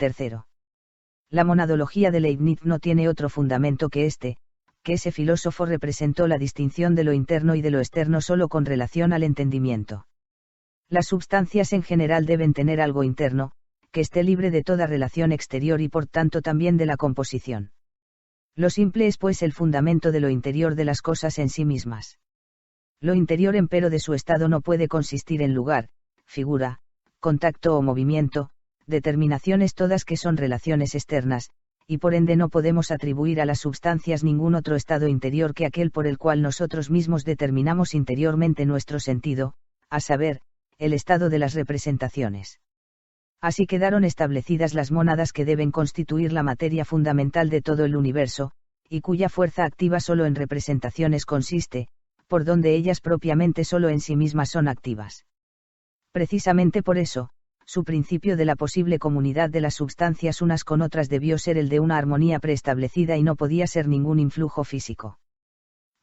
Tercero. La monadología de Leibniz no tiene otro fundamento que que ese filósofo representó la distinción de lo interno y de lo externo solo con relación al entendimiento. Las substancias en general deben tener algo interno, que esté libre de toda relación exterior y por tanto también de la composición. Lo simple es pues el fundamento de lo interior de las cosas en sí mismas. Lo interior empero de su estado no puede consistir en lugar, figura, contacto o movimiento, determinaciones todas que son relaciones externas, y por ende no podemos atribuir a las substancias ningún otro estado interior que aquel por el cual nosotros mismos determinamos interiormente nuestro sentido, a saber, el estado de las representaciones. Así quedaron establecidas las mónadas que deben constituir la materia fundamental de todo el universo, y cuya fuerza activa solo en representaciones consiste, por donde ellas propiamente solo en sí mismas son activas. Precisamente por eso, su principio de la posible comunidad de las substancias unas con otras debió ser el de una armonía preestablecida y no podía ser ningún influjo físico.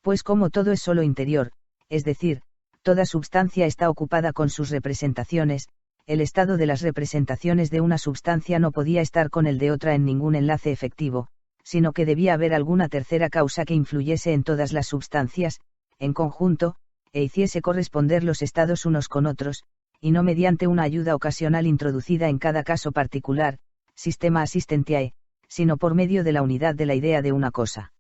Pues como todo es solo interior, es decir, toda substancia está ocupada con sus representaciones, el estado de las representaciones de una substancia no podía estar con el de otra en ningún enlace efectivo, sino que debía haber alguna tercera causa que influyese en todas las substancias, en conjunto, e hiciese corresponder los estados unos con otros, y no mediante una ayuda ocasional introducida en cada caso particular, sistema assistentiae, sino por medio de la unidad de la idea de una cosa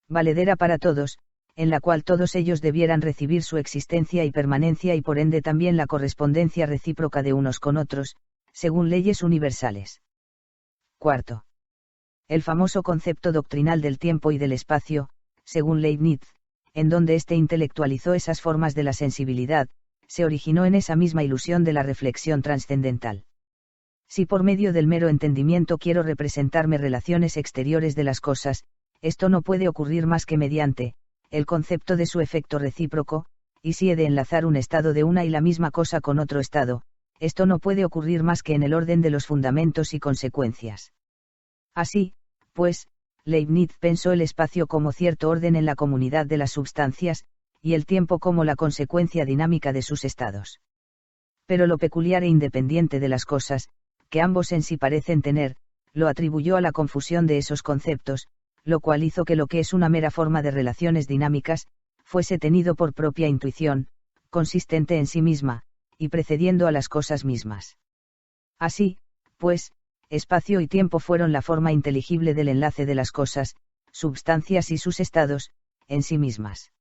valedera para todos, en la cual todos ellos debieran recibir su existencia y permanencia y por ende también la correspondencia recíproca de unos con otros, según leyes universales. Cuarto. El famoso concepto doctrinal del tiempo y del espacio, según Leibniz, en donde éste intelectualizó esas formas de la sensibilidad, se originó en esa misma ilusión de la reflexión trascendental. Si por medio del mero entendimiento quiero representarme relaciones exteriores de las cosas, esto no puede ocurrir más que mediante el concepto de su efecto recíproco, y si he de enlazar un estado de una y la misma cosa con otro estado, esto no puede ocurrir más que en el orden de los fundamentos y consecuencias. Así, pues, Leibniz pensó el espacio como cierto orden en la comunidad de las substancias, y el tiempo como la consecuencia dinámica de sus estados. Pero lo peculiar e independiente de las cosas, que ambos en sí parecen tener, lo atribuyó a la confusión de esos conceptos, lo cual hizo que lo que es una mera forma de relaciones dinámicas, fuese tenido por propia intuición, consistente en sí misma, y precediendo a las cosas mismas. Así, pues, espacio y tiempo fueron la forma inteligible del enlace de las cosas, substancias y sus estados, en sí mismas.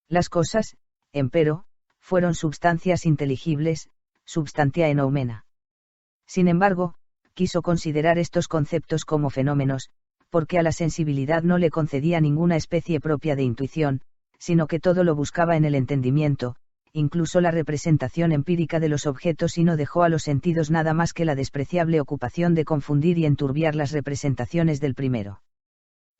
Las cosas, empero, fueron substancias inteligibles, substantia en noumena. Sin embargo, quiso considerar estos conceptos como fenómenos, porque a la sensibilidad no le concedía ninguna especie propia de intuición, sino que todo lo buscaba en el entendimiento, incluso la representación empírica de los objetos y no dejó a los sentidos nada más que la despreciable ocupación de confundir y enturbiar las representaciones del primero.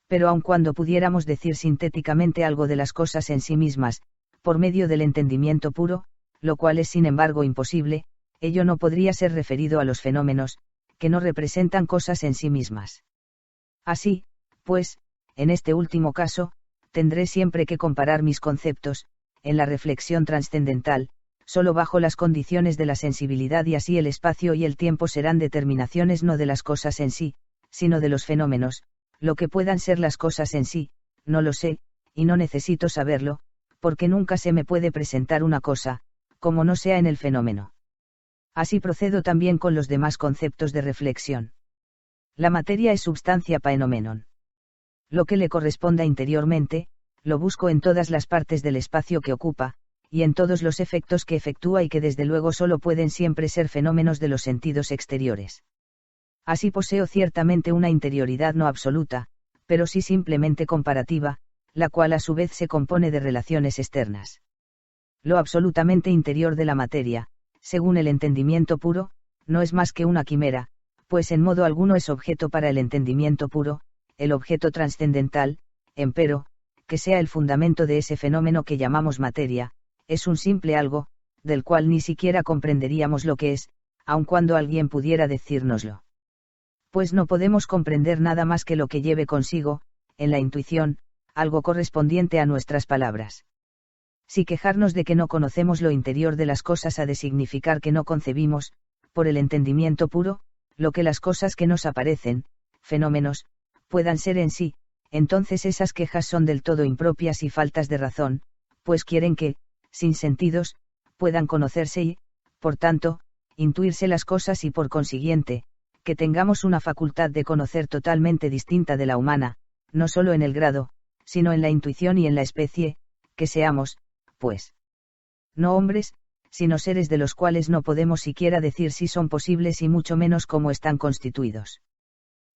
Pero aun cuando pudiéramos decir sintéticamente algo de las cosas en sí mismas, por medio del entendimiento puro, lo cual es sin embargo imposible, ello no podría ser referido a los fenómenos, que no representan cosas en sí mismas. Así, pues, en este último caso, tendré siempre que comparar mis conceptos, en la reflexión trascendental, solo bajo las condiciones de la sensibilidad y así el espacio y el tiempo serán determinaciones no de las cosas en sí, sino de los fenómenos, lo que puedan ser las cosas en sí, no lo sé, y no necesito saberlo, porque nunca se me puede presentar una cosa, como no sea en el fenómeno. Así procedo también con los demás conceptos de reflexión. La materia es substancia paenomenon. Lo que le corresponda interiormente, lo busco en todas las partes del espacio que ocupa, y en todos los efectos que efectúa y que desde luego solo pueden siempre ser fenómenos de los sentidos exteriores. Así poseo ciertamente una interioridad no absoluta, pero sí simplemente comparativa, la cual a su vez se compone de relaciones externas. Lo absolutamente interior de la materia, según el entendimiento puro, no es más que una quimera, pues en modo alguno es objeto para el entendimiento puro, el objeto trascendental, empero, que sea el fundamento de ese fenómeno que llamamos materia, es un simple algo, del cual ni siquiera comprenderíamos lo que es, aun cuando alguien pudiera decírnoslo. Pues no podemos comprender nada más que lo que lleve consigo, en la intuición, algo correspondiente a nuestras palabras. Si quejarnos de que no conocemos lo interior de las cosas ha de significar que no concebimos, por el entendimiento puro, lo que las cosas que nos aparecen, fenómenos, puedan ser en sí, entonces esas quejas son del todo impropias y faltas de razón, pues quieren que, sin sentidos, puedan conocerse y, por tanto, intuirse las cosas y por consiguiente, que tengamos una facultad de conocer totalmente distinta de la humana, no solo en el grado, sino en la intuición y en la especie, que seamos, pues, no hombres, sino seres de los cuales no podemos siquiera decir si son posibles y mucho menos cómo están constituidos.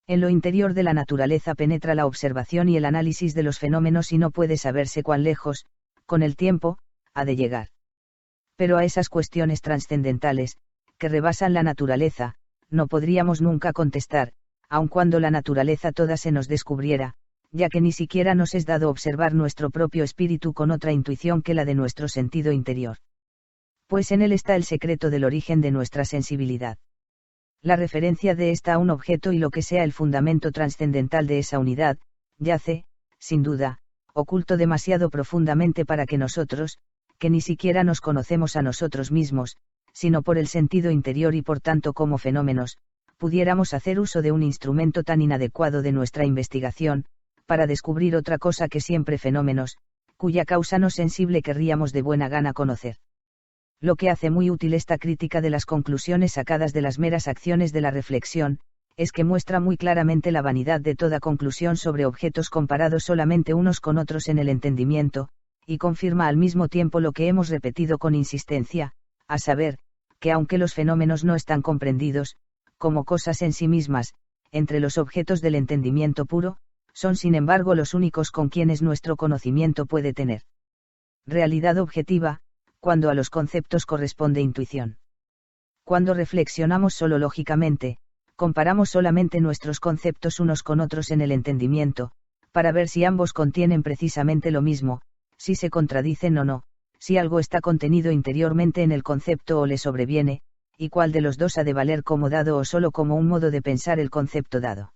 En lo interior de la naturaleza penetra la observación y el análisis de los fenómenos y no puede saberse cuán lejos, con el tiempo, ha de llegar. Pero a esas cuestiones trascendentales, que rebasan la naturaleza, no podríamos nunca contestar, aun cuando la naturaleza toda se nos descubriera, ya que ni siquiera nos es dado observar nuestro propio espíritu con otra intuición que la de nuestro sentido interior. Pues en él está el secreto del origen de nuestra sensibilidad. La referencia de ésta a un objeto y lo que sea el fundamento trascendental de esa unidad, yace, sin duda, oculto demasiado profundamente para que nosotros, que ni siquiera nos conocemos a nosotros mismos, sino por el sentido interior y por tanto como fenómenos, pudiéramos hacer uso de un instrumento tan inadecuado de nuestra investigación, para descubrir otra cosa que siempre fenómenos, cuya causa no sensible querríamos de buena gana conocer. Lo que hace muy útil esta crítica de las conclusiones sacadas de las meras acciones de la reflexión, es que muestra muy claramente la vanidad de toda conclusión sobre objetos comparados solamente unos con otros en el entendimiento, y confirma al mismo tiempo lo que hemos repetido con insistencia, a saber, que aunque los fenómenos no están comprendidos, como cosas en sí mismas, entre los objetos del entendimiento puro, son sin embargo los únicos con quienes nuestro conocimiento puede tener realidad objetiva, cuando a los conceptos corresponde intuición. Cuando reflexionamos solo lógicamente, comparamos solamente nuestros conceptos unos con otros en el entendimiento, para ver si ambos contienen precisamente lo mismo, si se contradicen o no, si algo está contenido interiormente en el concepto o le sobreviene, y cuál de los dos ha de valer como dado o solo como un modo de pensar el concepto dado.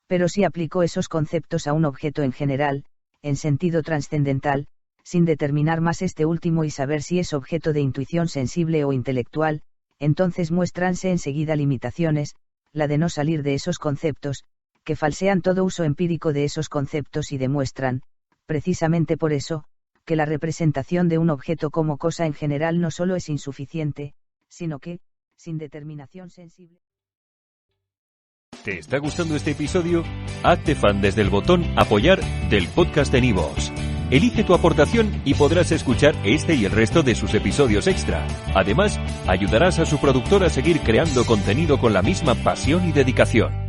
Pero si aplicó esos conceptos a un objeto en general, en sentido trascendental, sin determinar más este último y saber si es objeto de intuición sensible o intelectual, entonces muéstranse enseguida limitaciones, la de no salir de esos conceptos, que falsean todo uso empírico de esos conceptos y demuestran, precisamente por eso, que la representación de un objeto como cosa en general no solo es insuficiente, sino que, sin determinación sensible. ¿Te está gustando este episodio? Hazte fan desde el botón Apoyar del podcast de Nivos. Elige tu aportación y podrás escuchar este y el resto de sus episodios extra. Además, ayudarás a su productor a seguir creando contenido con la misma pasión y dedicación.